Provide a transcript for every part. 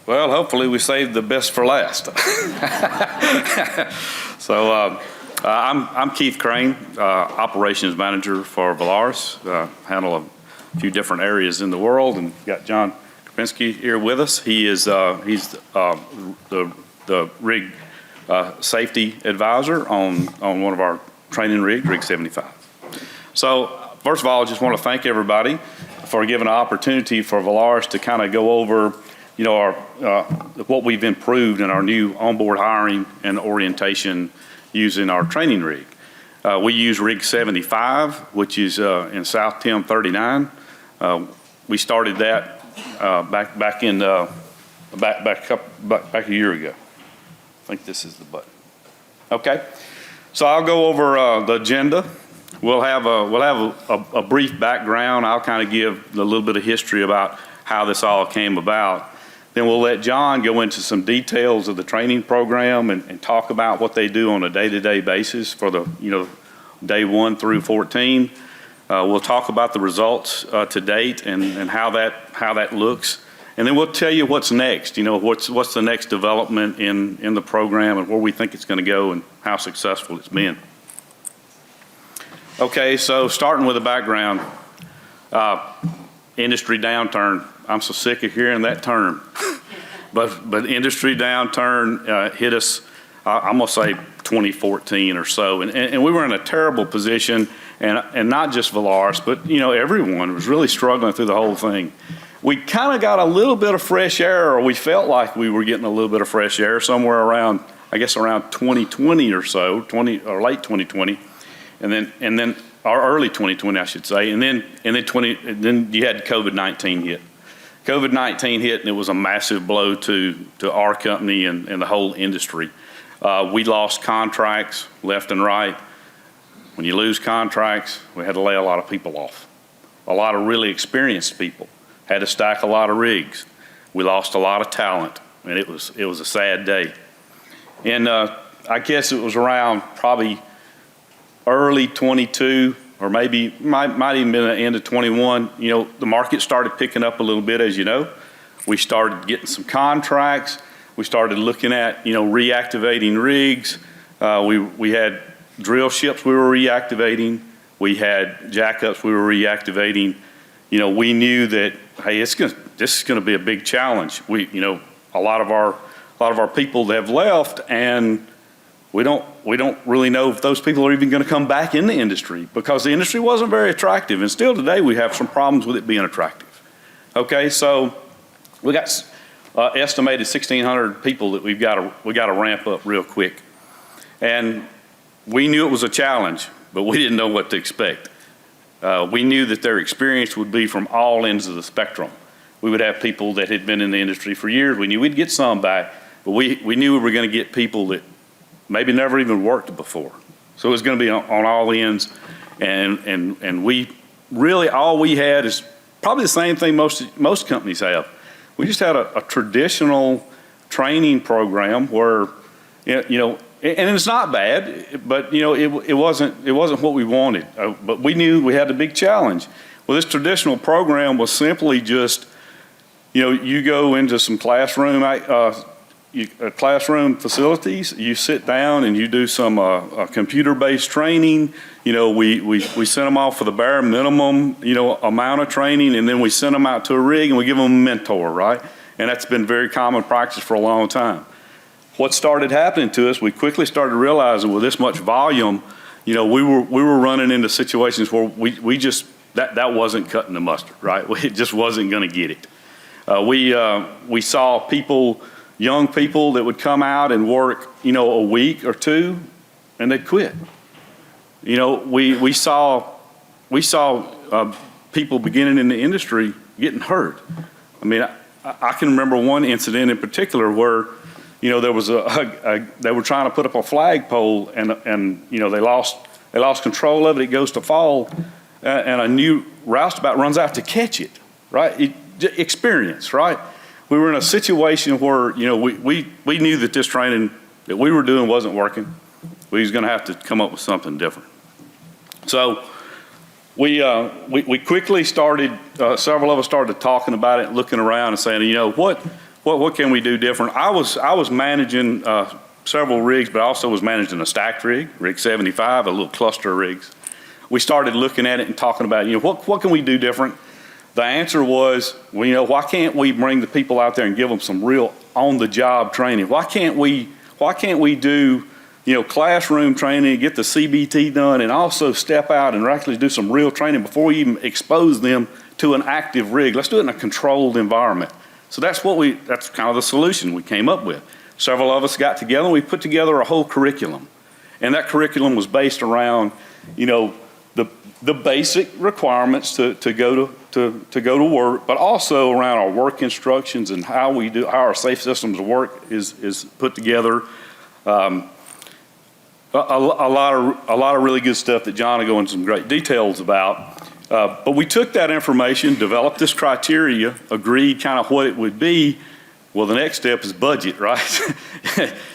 Well, hopefully we saved the best for last. So I'm Keith Crane, Operations Manager for Valaris. Handle a few different areas in the world, and got John Kopinski here with us. He's the rig safety advisor on one of our training rigs, Rig 75. So first of all, I just want to thank everybody for giving an opportunity for Valaris to kind of go over our what we've improved in our new onboard hiring and orientation using our training rig. We use Rig 75, which is in South Tim 39. We started that back a year ago. I think this is the button. Okay, so I'll go over the agenda. We'll have a brief background. I'll kind of give a little bit of history about how this all came about. Then we'll let John go into some details of the training program and talk about what they do on a day-to-day basis for the day 1 through 14. We'll talk about the results to date and how that looks, and then we'll tell you what's next. What's the next development in the program and where we think it's going to go and how successful it's been. Okay, so starting with the background, industry downturn. I'm so sick of hearing that term, but industry downturn hit us. I'm gonna say 2014 or so, and we were in a terrible position, and not just Valaris, but everyone was really struggling through the whole thing. We kind of got a little bit of fresh air, or we felt like we were getting a little bit of fresh air somewhere around, I guess around 2020 or so, or late 2020, and then or early 2020, I should say, and then you had COVID-19 hit. COVID-19 hit, and it was a massive blow to our company and the whole industry. We lost contracts left and right. When you lose contracts, we had to lay a lot of people off. A lot of really experienced people had to stack a lot of rigs. We lost a lot of talent, and it was a sad day. And I guess it was around probably early 22, or maybe might even been the end of 21. The market started picking up a little bit, as you know. We started getting some contracts. We started looking at reactivating rigs. We had drill ships we were reactivating. We had jackups we were reactivating. We knew that, hey, this is going to be a big challenge. A lot of our people have left, and we don't really know if those people are even going to come back in the industry, because the industry wasn't very attractive, and still today we have some problems with it being attractive. Okay, so we got estimated 1,600 people that we got to ramp up real quick, and we knew it was a challenge, but we didn't know what to expect. We knew that their experience would be from all ends of the spectrum. We would have people that had been in the industry for years. We knew we'd get some back, but we knew we were going to get people that maybe never even worked before. So it was going to be on all ends, and we really, all we had is probably the same thing most companies have. We just had a traditional training program where, and it's not bad, but it wasn't what we wanted. But we knew we had a big challenge. Well, this traditional program was simply just, you go into some classroom facilities, you sit down and you do some computer-based training. We sent them off for the bare minimum, amount of training, and then we send them out to a rig and we give them a mentor, right? And that's been very common practice for a long time. What started happening to us, we quickly started realizing with this much volume, we were running into situations where we just, that wasn't cutting the mustard, right? It just wasn't going to get it. We saw people, young people that would come out and work, a week or two, and they'd quit. We saw people beginning in the industry getting hurt. I mean, I can remember one incident in particular where, there was they were trying to put up a flagpole, and they lost control of it. It goes to fall, and a new roustabout runs out to catch it. Right? Experience, right? We were in a situation where, we knew that this training that we were doing wasn't working. We was going to have to come up with something different. So we quickly started, several of us started talking about it, looking around and saying, what what can we do different? I was managing several rigs, but I also was managing a stacked rig, Rig 75, a little cluster of rigs. We started looking at it and talking about, what can we do different? The answer was, well, why can't we bring the people out there and give them some real on-the-job training? Why can't we do, classroom training, get the CBT done, and also step out and actually do some real training before we even expose them to an active rig? Let's do it in a controlled environment. So that's kind of the solution we came up with. Several of us got together and we put together a whole curriculum. And that curriculum was based around, the basic requirements to go to work, but also around our work instructions and how our safe systems work is put together. A lot of really good stuff that John will go into some great details about. But we took that information, developed this criteria, agreed kind of what it would be. Well, the next step is budget, right?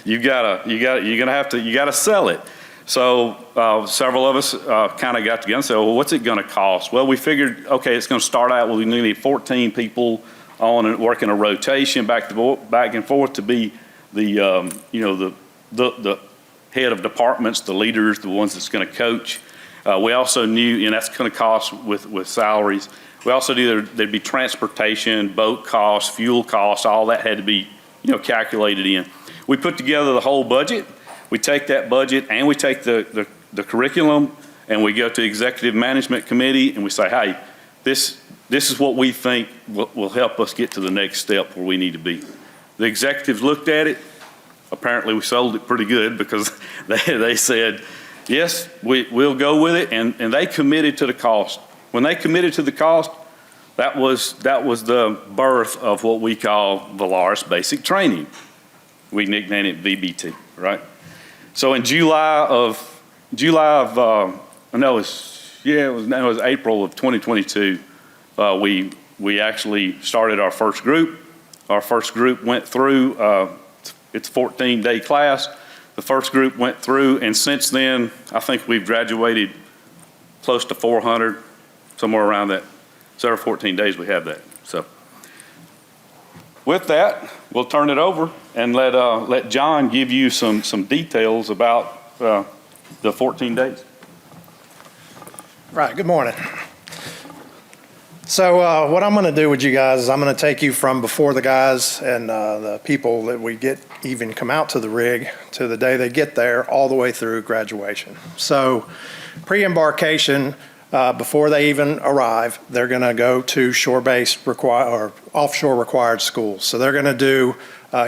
you gotta sell it. So several of us kind of got together and said, well, what's it gonna cost? Well, we figured, okay, it's gonna start out, we need 14 people on and working a rotation back and forth to be the head of departments, the leaders, the ones that's gonna coach. We also knew, and that's gonna cost with salaries. We also knew there'd be transportation, boat costs, fuel costs, all that had to be, calculated in. We put together the whole budget. We take that budget and we take the curriculum and we go to executive management committee and we say, hey, this is what we think will help us get to the next step where we need to be. The executives looked at it. Apparently we sold it pretty good because they said, yes, we'll go with it, and they committed to the cost. When they committed to the cost, that was the birth of what we call Valaris Basic Training. We nicknamed it VBT, right? So in it was April of 2022, we actually started our first group. Our first group went through, it's a 14-day class. The first group went through, and since then, I think we've graduated close to 400, somewhere around that. So every 14 days we have that. So with that, we'll turn it over and let John give you some details about the 14 days. Right, good morning. So what I'm going to do with you guys is I'm going to take you from before the guys and the people that we get even come out to the rig to the day they get there, all the way through graduation. So pre-embarkation, before they even arrive, they're going to go to shore-based or offshore required schools. So they're going to do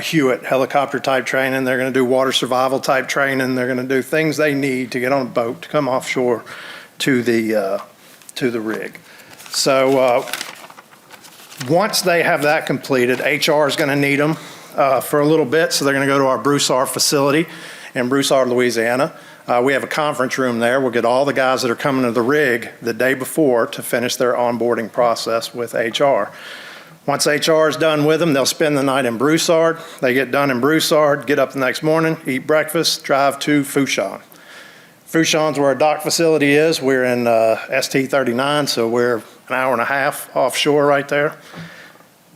Hewitt helicopter type training. They're going to do water survival type training. They're going to do things they need to get on a boat to come offshore to the rig. So once they have that completed, HR is going to need them for a little bit. So they're going to go to our Broussard facility in Broussard, Louisiana. We have a conference room there. We'll get all the guys that are coming to the rig the day before to finish their onboarding process with HR. Once HR is done with them, they'll spend the night in Broussard. They get done in Broussard, get up the next morning, eat breakfast, drive to Fouchon. Fouchon's where our dock facility is. We're in ST39, so we're an hour and a half offshore right there.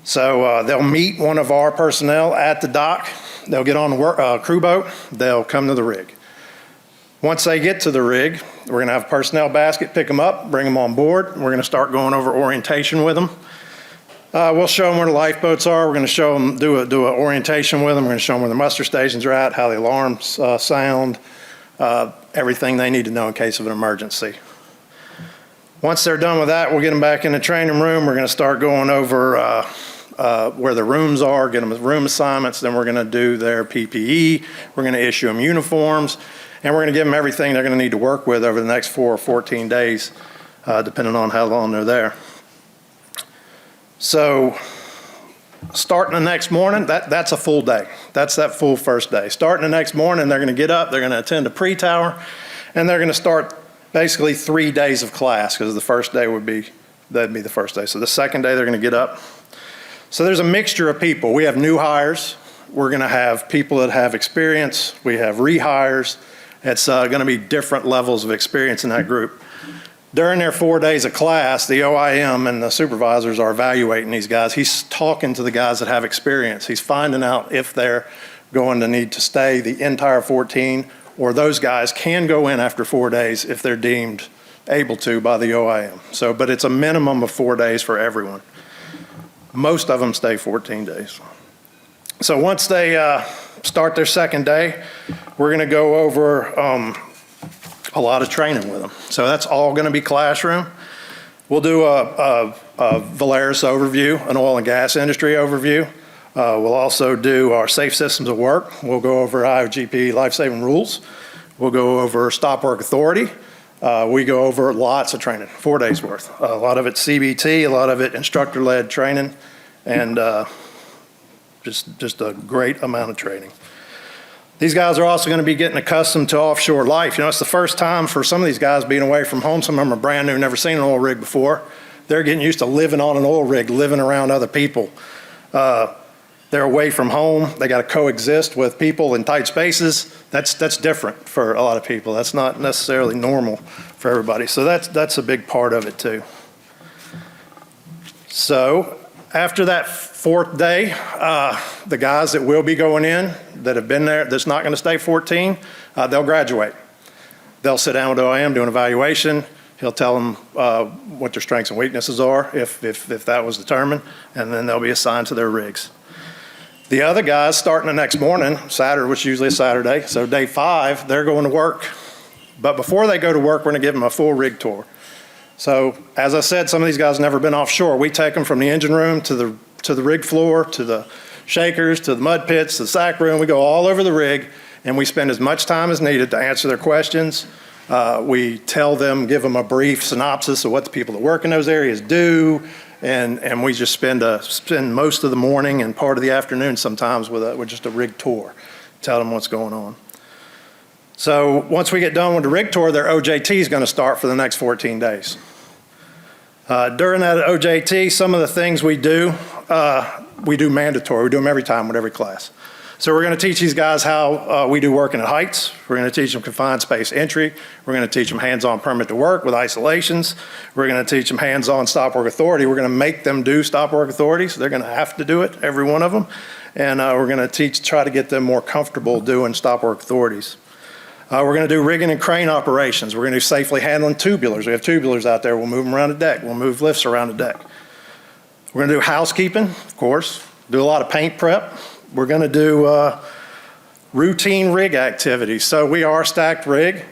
So they'll meet one of our personnel at the dock. They'll get on a crew boat. They'll come to the rig. Once they get to the rig, we're going to have a personnel basket, pick them up, bring them on board. We're going to start going over orientation with them. We'll show them where the lifeboats are. We're going to show them, do an orientation with them. We're going to show them where the muster stations are at, how the alarms sound, everything they need to know in case of an emergency. Once they're done with that, we'll get them back in the training room. We're going to start going over where the rooms are, get them room assignments. Then we're going to do their PPE. We're going to issue them uniforms. And we're going to give them everything they're going to need to work with over the next 4 or 14 days, depending on how long they're there. So starting the next morning, that's a full day. That's that full first day. Starting the next morning, they're going to get up, they're going to attend a pre-tower, and they're going to start basically 3 days of class, because the first day that'd be the first day. So the second day, they're going to get up. So there's a mixture of people. We have new hires. We're going to have people that have experience. We have rehires. It's going to be different levels of experience in that group. During their 4 days of class, the OIM and the supervisors are evaluating these guys. He's talking to the guys that have experience. He's finding out if they're going to need to stay the entire 14, or those guys can go in after 4 days if they're deemed able to by the OIM. So, but it's a minimum of 4 days for everyone. Most of them stay 14 days. So once they start their second day, we're going to go over a lot of training with them. So that's all going to be classroom. We'll do a Valaris overview, an oil and gas industry overview. We'll also do our safe systems of work. We'll go over IOGP life-saving rules. We'll go over stop work authority. We go over lots of training, 4 days worth. A lot of it CBT, a lot of it instructor-led training, and just a great amount of training. These guys are also going to be getting accustomed to offshore life. You know, it's the first time for some of these guys being away from home. Some of them are brand new, never seen an oil rig before. They're getting used to living on an oil rig, living around other people. They're away from home. They got to coexist with people in tight spaces. That's different for a lot of people. That's not necessarily normal for everybody. So that's a big part of it too. So after that 4th day, the guys that will be going in, that have been there, that's not going to stay 14, they'll graduate. They'll sit down with OIM, do an evaluation. He'll tell them what their strengths and weaknesses are, if that was determined, and then they'll be assigned to their rigs. The other guys, starting the next morning, Saturday, which is usually a Saturday, so day 5, they're going to work. But before they go to work, we're going to give them a full rig tour. So, as I said, some of these guys have never been offshore. We take them from the engine room to the rig floor, to the shakers, to the mud pits, to the sack room. We go all over the rig, and we spend as much time as needed to answer their questions. We tell them, give them a brief synopsis of what the people that work in those areas do, and we just spend most of the morning and part of the afternoon sometimes with just a rig tour, tell them what's going on. So once we get done with the rig tour, their OJT is going to start for the next 14 days. During that OJT, some of the things we do mandatory. We do them every time with every class. So we're going to teach these guys how we do working at heights. We're going to teach them confined space entry. We're going to teach them hands-on permit to work with isolations. We're going to teach them hands-on stop work authority. We're going to make them do stop work authority, so they're going to have to do it, every one of them. And we're going to try to get them more comfortable doing stop work authorities. We're going to do rigging and crane operations. We're going to do safely handling tubulars. We have tubulars out there. We'll move them around the deck. We'll move lifts around the deck. We're going to do housekeeping, of course. Do a lot of paint prep. We're going to do routine rig activities. So we are stacked rig,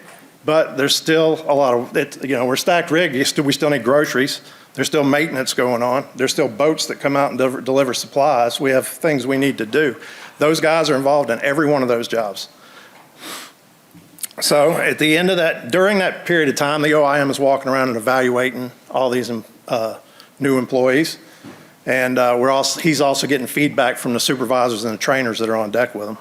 but there's still a lot of it. You know, we're stacked rig. We still need groceries. There's still maintenance going on. There's still boats that come out and deliver supplies. We have things we need to do. Those guys are involved in every one of those jobs. So at the end of that, during that period of time, the OIM is walking around and evaluating all these new employees. And he's also getting feedback from the supervisors and the trainers that are on deck with him.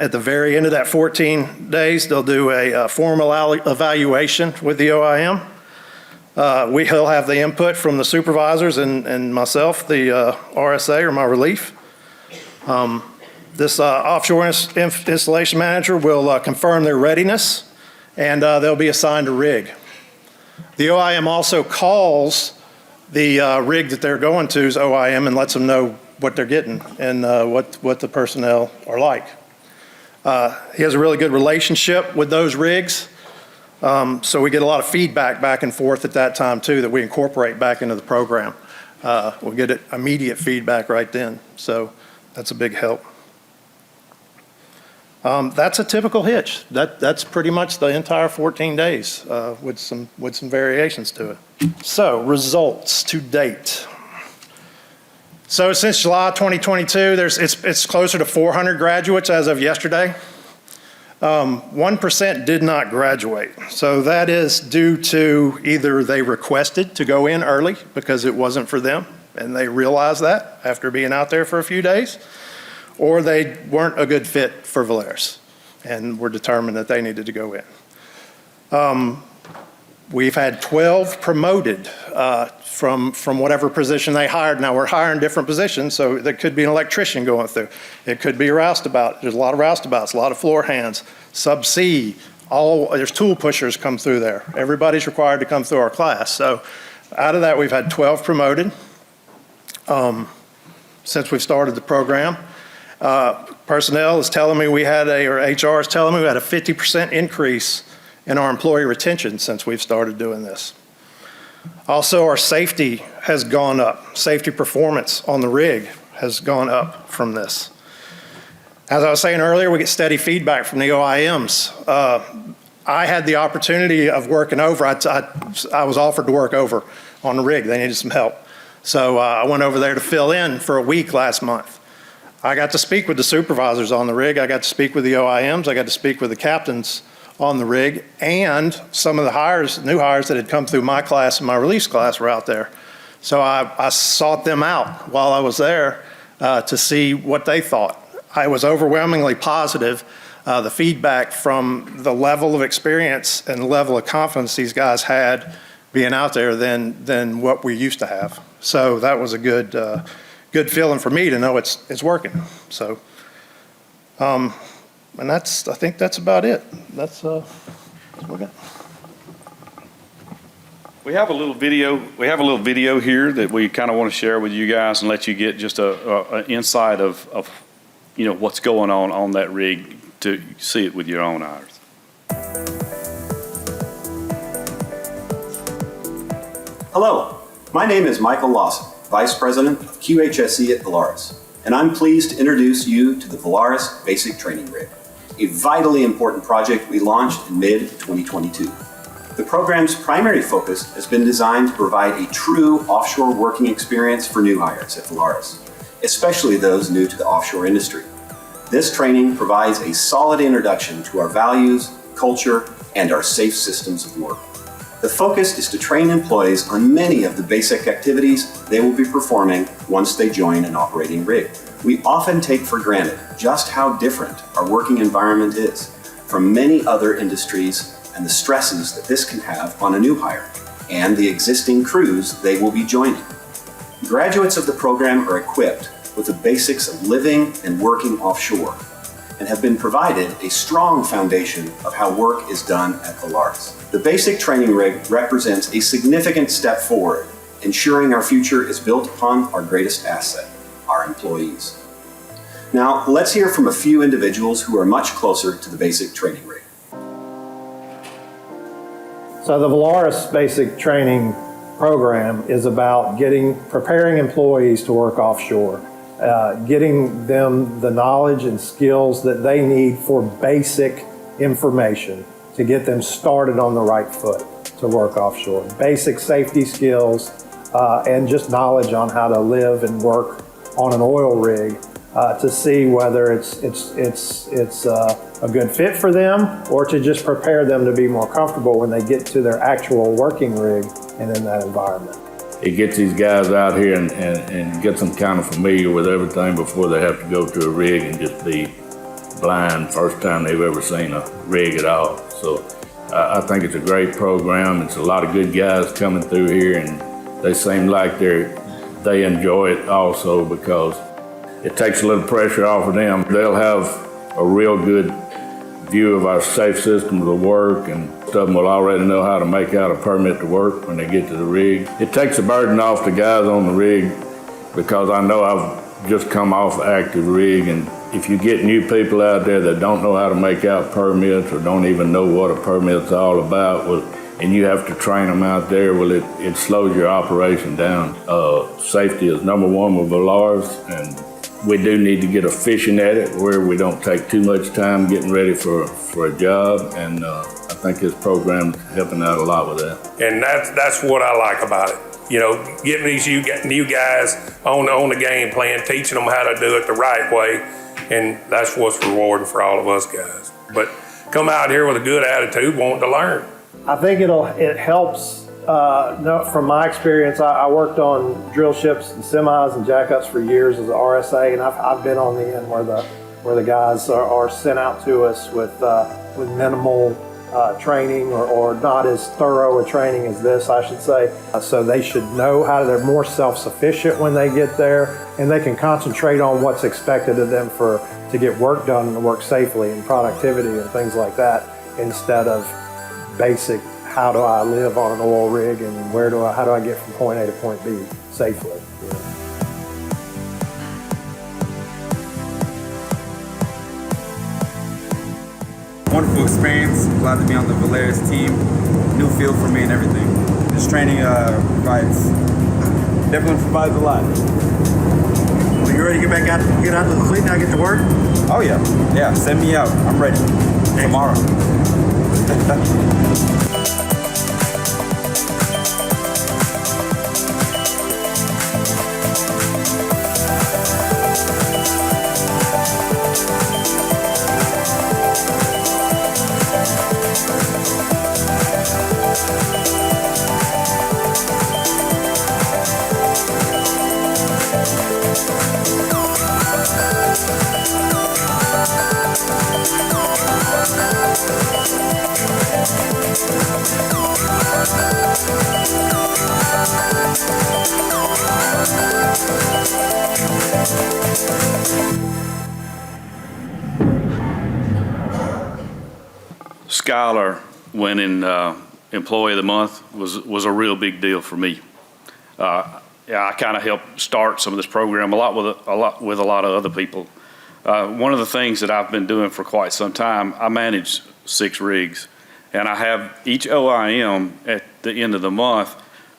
At the very end of that 14 days, they'll do a formal evaluation with the OIM. He'll have the input from the supervisors and myself, the RSA or my relief. This offshore installation manager will confirm their readiness, and they'll be assigned a rig. The OIM also calls the rig that they're going to's OIM and lets them know what they're getting and what the personnel are like. He has a really good relationship with those rigs, so we get a lot of feedback back and forth at that time too that we incorporate back into the program. We'll get immediate feedback right then, so that's a big help. That's a typical hitch. That's pretty much the entire 14 days with some variations to it. So results to date. So since July 2022, it's closer to 400 graduates as of yesterday. 1% did not graduate. So that is due to either they requested to go in early because it wasn't for them and they realized that after being out there for a few days, or they weren't a good fit for Valaris and were determined that they needed to go in. We've had 12 promoted from whatever position they hired. Now we're hiring different positions, so there could be an electrician going through. It could be a roustabout. There's a lot of roustabouts, a lot of floor hands, subsea, There's tool pushers come through there. Everybody's required to come through our class. So out of that, we've had 12 promoted since we've started the program. Personnel is telling me or HR is telling me we had a 50% increase in our employee retention since we've started doing this. Also, our safety has gone up. Safety performance on the rig has gone up from this. As I was saying earlier, we get steady feedback from the OIMs. I had the opportunity of working over. I was offered to work over on the rig. They needed some help. So I went over there to fill in for a week last month. I got to speak with the supervisors on the rig. I got to speak with the OIMs. I got to speak with the captains on the rig, and some of the new hires that had come through my class and my release class were out there. So I sought them out while I was there to see what they thought. I was overwhelmingly positive. The feedback from the level of experience and the level of confidence these guys had being out there than what we used to have. So that was a good feeling for me to know it's working. So, and I think that's about it. That's what we got. We have a little video here that we kind of want to share with you guys and let you get just an insight of what's going on that rig to see it with your own eyes. Hello, my name is Michael Lawson, Vice President of QHSE at Valaris, and I'm pleased to introduce you to the Valaris Basic Training Rig, a vitally important project we launched in mid-2022. The program's primary focus has been designed to provide a true offshore working experience for new hires at Valaris, especially those new to the offshore industry. This training provides a solid introduction to our values, culture, and our safe systems of work. The focus is to train employees on many of the basic activities they will be performing once they join an operating rig. We often take for granted just how different our working environment is from many other industries and the stresses that this can have on a new hire and the existing crews they will be joining. Graduates of the program are equipped with the basics of living and working offshore and have been provided a strong foundation of how work is done at Valaris. The basic training rig represents a significant step forward, ensuring our future is built upon our greatest asset, our employees. Now, let's hear from a few individuals who are much closer to the basic training rig. So the Valaris Basic Training Program is about preparing employees to work offshore, getting them the knowledge and skills that they need for basic information to get them started on the right foot to work offshore. Basic safety skills and just knowledge on how to live and work on an oil rig to see whether it's a good fit for them or to just prepare them to be more comfortable when they get to their actual working rig and in that environment. It gets these guys out here and gets them kind of familiar with everything before they have to go to a rig and just be blind first time they've ever seen a rig at all. So I think it's a great program. It's a lot of good guys coming through here, and they seem like they enjoy it also because it takes a little pressure off of them. They'll have a real good view of our safe systems of work, and some of them will already know how to make out a permit to work when they get to the rig. It takes the burden off the guys on the rig because I know I've just come off an active rig, and if you get new people out there that don't know how to make out permits or don't even know what a permit's all about, and you have to train them out there, it slows your operation down. Safety is number one with Valaris, and we do need to get efficient at it where we don't take too much time getting ready for a job, and I think this program's helping out a lot with that. And that's what I like about it. You know, getting these new guys on the game plan, teaching them how to do it the right way, and that's what's rewarding for all of us guys. But come out here with a good attitude, wanting to learn. I think it helps. From my experience, I worked on drill ships and semis and jackups for years as an RSA, and I've been on the end where the guys are sent out to us with minimal training or not as thorough a training as this, I should say. So they should know how they're more self-sufficient when they get there, and they can concentrate on what's expected of them to get work done and to work safely and productivity and things like that. instead of basic, how do I live on an oil rig and how do I get from point A to point B safely? You know? Wonderful experience. Glad to be on the Valaris team. New field for me and everything. This training definitely provides a lot. Well, you ready to get out to the fleet now, get to work? Oh yeah, yeah. Send me out. I'm ready. Tomorrow. Skylar winning Employee of the Month was a real big deal for me. Yeah, I kind of helped start some of this program with a lot of other people. One of the things that I've been doing for quite some time, I manage 6 rigs, and I have each OIM at the end of the month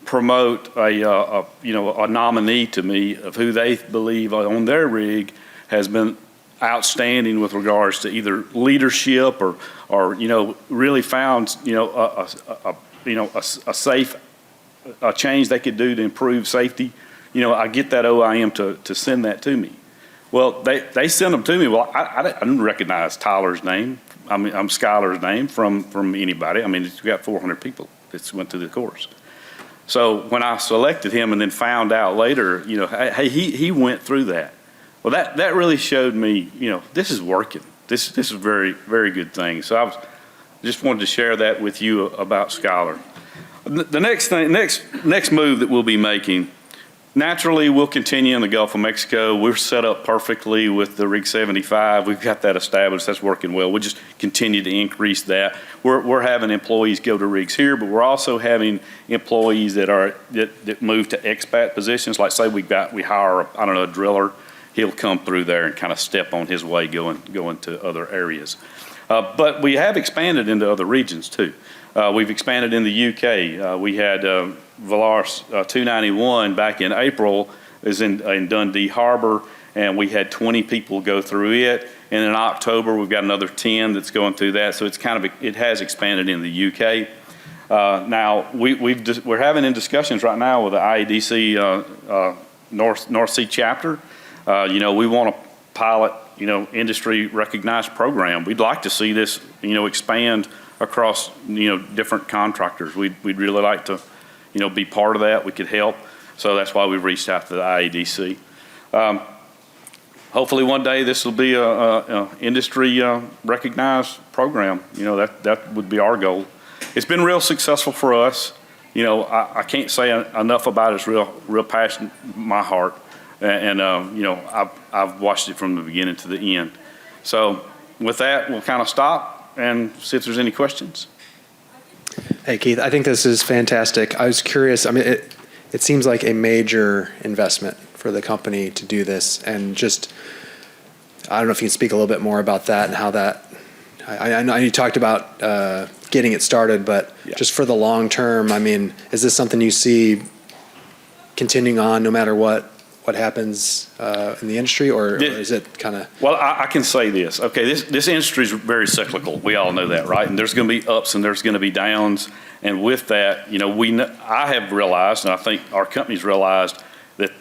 promote a nominee to me of who they believe on their rig has been outstanding with regards to either leadership or really found a safe change they could do to improve safety. I get that OIM to send that to me. Well, they send them to me. Well, I didn't recognize Tyler's name. I'm Skylar's name from anybody. I mean, we got 400 people that went through the course. So when I selected him and then found out later, hey, he went through that. Well, that really showed me, this is working. This is a very, very good thing. So I just wanted to share that with you about Skylar. The next move that we'll be making, naturally, we'll continue in the Gulf of Mexico. We're set up perfectly with the Rig 75. We've got that established. That's working well. We'll just continue to increase that. We're having employees go to rigs here, but we're also having employees that move to expat positions. Like say we hire a driller. He'll come through there and kind of step on his way going to other areas. But we have expanded into other regions too. We've expanded in the UK. We had Valaris 291 back in April is in Dundee Harbor, and we had 20 people go through it. And in October, we've got another 10 that's going through that. So it has expanded in the UK. Now we're having discussions right now with the IADC North Sea chapter. We want to pilot, industry recognized program. We'd like to see this, expand across, different contractors. We'd really like to, be part of that. We could help. So that's why we've reached out to the IADC. Hopefully one day this will be a industry recognized program. That would be our goal. It's been real successful for us. I can't say enough about it. It's real passion in my heart. And I've watched it from the beginning to the end. So with that, we'll kind of stop and see if there's any questions. Hey, Keith, I think this is fantastic. I was curious. I mean, it seems like a major investment for the company to do this. And just, I don't know if you can speak a little bit more about that and how that, I know you talked about getting it started, but yeah. Just for the long term, I mean, is this something you see continuing on no matter what happens in the industry, or is it kind of? Well, I can say this. Okay, this industry is very cyclical. We all know that, right? And there's going to be ups and there's going to be downs. And with that, I have realized, and I think our company's realized, that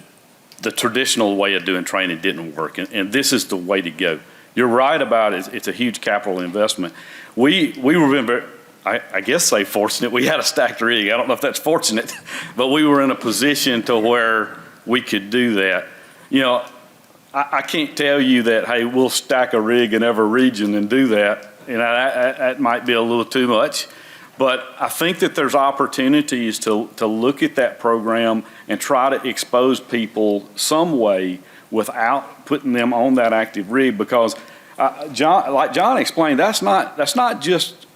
the traditional way of doing training didn't work, and this is the way to go. You're right about it. It's a huge capital investment. We were very, I guess, say fortunate. We had a stacked rig. I don't know if that's fortunate, but we were in a position to where we could do that. I can't tell you that, hey, we'll stack a rig in every region and do that. That might be a little too much. But I think that there's opportunities to look at that program and try to expose people some way without putting them on that active rig, because John explained, that's not just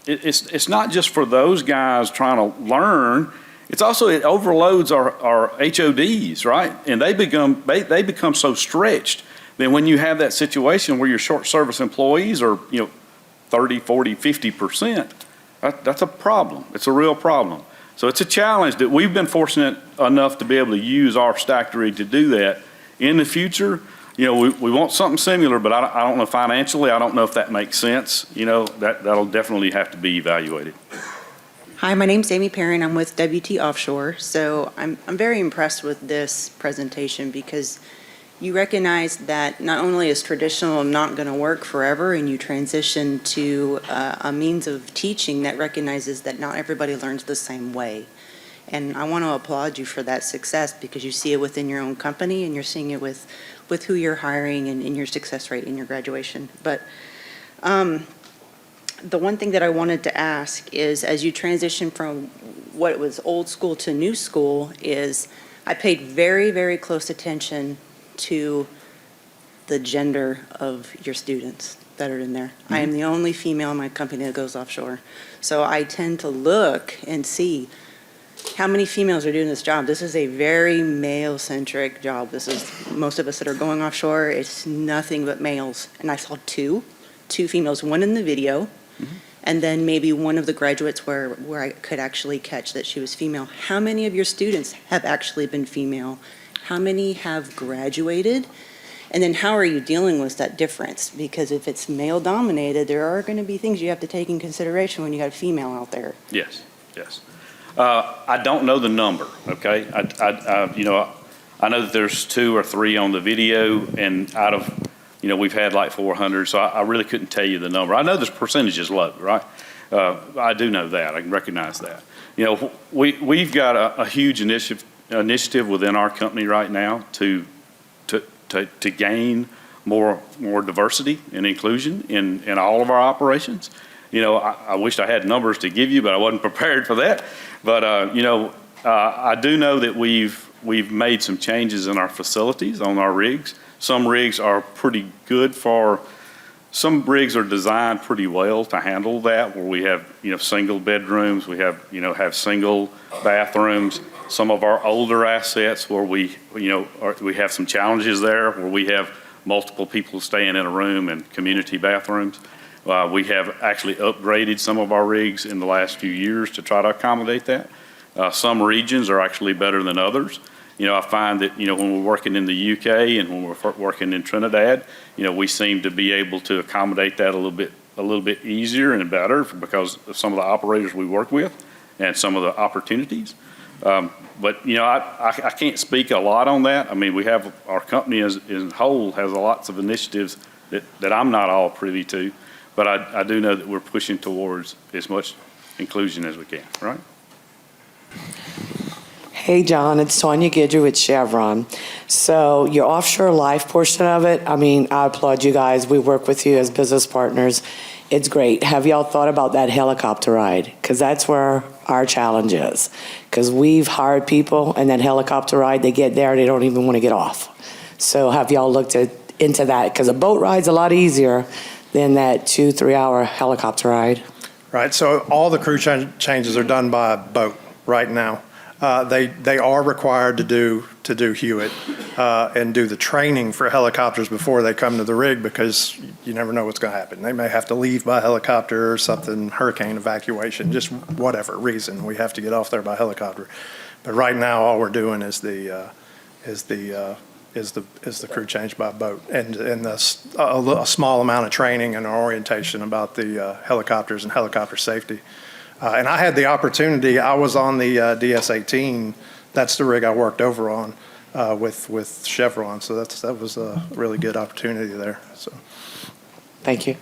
it's not just for those guys trying to learn. It's also, it overloads our HODs, right? And they become so stretched. Then when you have that situation where your short service employees are, 30, 40, 50%, that's a problem. It's a real problem. So it's a challenge that we've been fortunate enough to be able to use our stacked rig to do that. In the future, we want something similar, but I don't know financially, I don't know if that makes sense. That'll definitely have to be evaluated. Hi, my name's Amy Perrin. I'm with WT Offshore. So I'm very impressed with this presentation because you recognize that not only is traditional not going to work forever, and you transition to a means of teaching that recognizes that not everybody learns the same way. And I want to applaud you for that success because you see it within your own company and you're seeing it with who you're hiring and in your success rate in your graduation. But the one thing that I wanted to ask is, as you transition from what was old school to new school, is I paid very, very close attention to the gender of your students that are in there. I am the only female in my company that goes offshore. So I tend to look and see how many females are doing this job. This is a very male-centric job. This is, most of us that are going offshore, it's nothing but males. And I saw two females, one in the video, and then maybe one of the graduates where I could actually catch that she was female. How many of your students have actually been female? How many have graduated? And then how are you dealing with that difference? Because if it's male-dominated, there are going to be things you have to take in consideration when you got a female out there. Yes. I don't know the number, okay? I know that there's 2 or 3 on the video, and out of, we've had like 400, so I really couldn't tell you the number. I know this percentage is low, right? I do know that. I can recognize that. We've got a huge initiative within our company right now to gain more diversity and inclusion in all of our operations. I wished I had numbers to give you, but I wasn't prepared for that. But I do know that we've made some changes in our facilities on our rigs. Some rigs are pretty good some rigs are designed pretty well to handle that, where we have, single bedrooms, we have single bathrooms. Some of our older assets where we have some challenges there, where we have multiple people staying in a room and community bathrooms. We have actually upgraded some of our rigs in the last few years to try to accommodate that. Some regions are actually better than others. I find that, when we're working in the UK and when we're working in Trinidad, we seem to be able to accommodate that a little bit easier and better because of some of the operators we work with and some of the opportunities. But I can't speak a lot on that. I mean, we have our company as a whole has lots of initiatives that I'm not all privy to, but I do know that we're pushing towards as much inclusion as we can, right? Hey, John, it's Sonia Gidger with Chevron. So your offshore life portion of it, I applaud you guys. We work with you as business partners. It's great. Have y'all thought about that helicopter ride? Because that's where our challenge is. Because we've hired people, and that helicopter ride, they get there, they don't even want to get off. So have y'all looked into that? Because a boat ride's a lot easier than that 2-3 hour helicopter ride. Right, so all the crew changes are done by boat right now. They are required to do Hewitt and do the training for helicopters before they come to the rig, because you never know what's going to happen. They may have to leave by helicopter or something, hurricane evacuation, just whatever reason we have to get off there by helicopter. But right now, all we're doing is the crew change by boat and a small amount of training and orientation about the helicopters and helicopter safety. And I had the opportunity, I was on the DS-18, that's the rig I worked over on with Chevron, so that was a really good opportunity there. So, thank you.